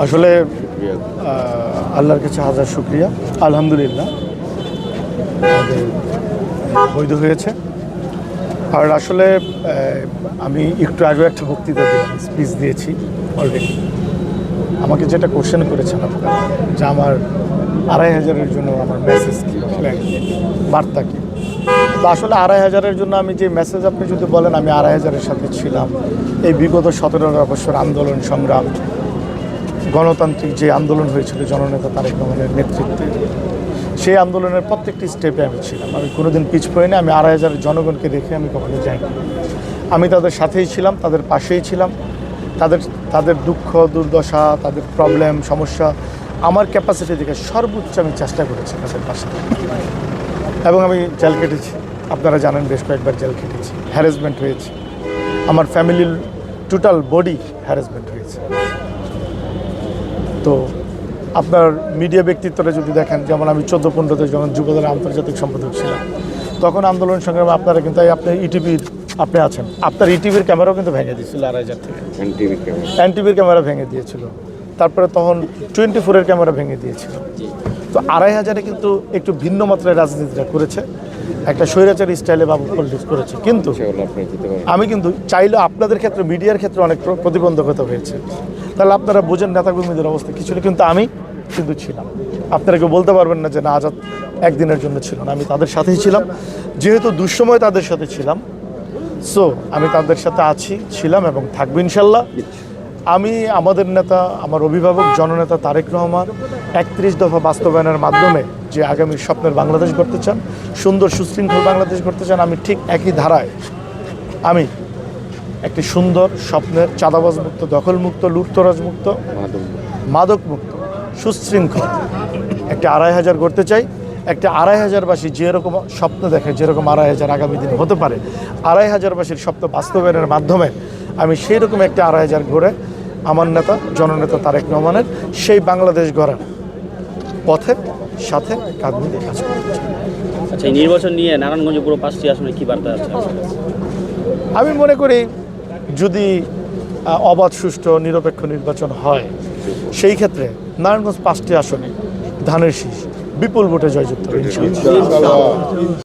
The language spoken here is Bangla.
আসলে আল্লাহর কাছে হাজার শুকরিয়া। আলহামদুলিল্লাহ আমাদের বৈধ হয়েছে। আর আসলে আমি একটু আগে একটা বক্তৃতা দিলাম, স্পিচ দিয়েছি অলরেডি। আমাকে যেটা কোশ্চেন করেছেন আপনারা যে আমার ২৫০০-এর জন্য আমার মেসেজ কী, প্ল্যান কী, বার্তা কী। তো আসলে ২৫০০-এর জন্য আমি যে মেসেজ, আপনি যদি বলেন আমি ২৫০০-এর সাথে ছিলাম এই বিগত ১৭ বছর আন্দোলন সংগ্রাম, গণতান্ত্রিক যে আন্দোলন হয়েছিল জননেতা তারেক রহমানের নেতৃত্বে, সেই আন্দোলনের প্রত্যেকটি স্টেপে আমি ছিলাম। আমি কোনোদিন পিছ পড়িনি। আমি ২৫০০ জনগণকে দেখে আমি কখনো যাইনি। আমি তাদের সাথেই ছিলাম, তাদের পাশেই ছিলাম। তাদের দুঃখ দুর্দশা, তাদের প্রবলেম সমস্যা আমার ক্যাপাসিটি থেকে সর্বোচ্চ আমি চেষ্টা করেছি তাদের পাশে। এবং আমি জেল কেটেছি, আপনারা জানেন বেশ কয়েকবার জেল কেটেছি, হ্যারাসমেন্ট হয়েছে, আমার ফ্যামিলির টোটাল বডি হ্যারাসমেন্ট হয়েছে। তো আপনার মিডিয়া ব্যক্তিত্বটা যদি দেখেন, যেমন আমি 14-15-তে যখন যুবদলের আন্তর্জাতিক সম্পাদক ছিলাম, তখন আন্দোলন সংগ্রামে আপনারা কিন্তু আপনার ইটিভির আপনি আছেন, আপনার ইটিভির ক্যামেরাও কিন্তু ভেঙে দিয়েছিল ২৫০০ থেকে। এনটিভির ক্যামেরা ভেঙে দিয়েছিল, তারপরে তখন 24-এর ক্যামেরা ভেঙে দিয়েছিল। তো ২৫০০-এ কিন্তু একটু ভিন্ন মাত্রায় রাজনীতিটা করেছে, একটা স্বৈরাচারী স্টাইলে বাবু পলিটিক্স করেছে। কিন্তু আমি কিন্তু চাইলেও আপনাদের ক্ষেত্রে, মিডিয়ার ক্ষেত্রে অনেক প্রতিবন্ধকতা হয়েছে। তাহলে আপনারা বোঝেন নেতাকর্মীদের অবস্থা কিছু না। কিন্তু আমি কিন্তু ছিলাম, আপনারা কেউ বলতে পারবেন না যে না আজাদ একদিনের জন্য ছিল না। আমি তাদের সাথেই ছিলাম, যেহেতু দুঃসময় তাদের সাথে ছিলাম, সো আমি তাদের সাথে আছি, ছিলাম এবং থাকবো ইনশাল্লাহ। আমি আমাদের নেতা, আমার অভিভাবক জননেতা তারেক রহমান ৩১ দফা বাস্তবায়নের মাধ্যমে যে আগামী স্বপ্নের বাংলাদেশ গড়তে চান, সুন্দর সুশৃঙ্খল বাংলাদেশ গড়তে চান, আমি ঠিক একই ধারায় আমি একটি সুন্দর স্বপ্নের চাঁদাবাজ মুক্ত, দখলমুক্ত, লুটতরাজ মুক্ত, মাদক মুক্ত, সুশৃঙ্খল একটি ২৫০০ গড়তে চাই। একটা ২৫০০বাসী যেরকম স্বপ্ন দেখে, যেরকম ২৫০০ আগামী দিন হতে পারে, ২৫০০বাসীর স্বপ্ন বাস্তবায়নের মাধ্যমে আমি সেই রকম একটা ২৫০০ গড়ে আমার নেতা জননেতা তারেক রহমানের সেই বাংলাদেশ গড়ার পথের সাথে কাঁধ মিলিয়ে কাজ করতে চাই। আচ্ছা, এই নির্বাচন নিয়ে নারায়ণগঞ্জ পুরো 5টি আসনে কী বার্তা আছে? আমি মনে করি যদি অবাধ, সুষ্ঠু, নিরপেক্ষ নির্বাচন হয়, সেই ক্ষেত্রে নারায়ণগঞ্জ 5টি আসনে ধানের শীষ বিপুল ভোটে জয়যুক্ত হবে ইনশাআল্লাহ।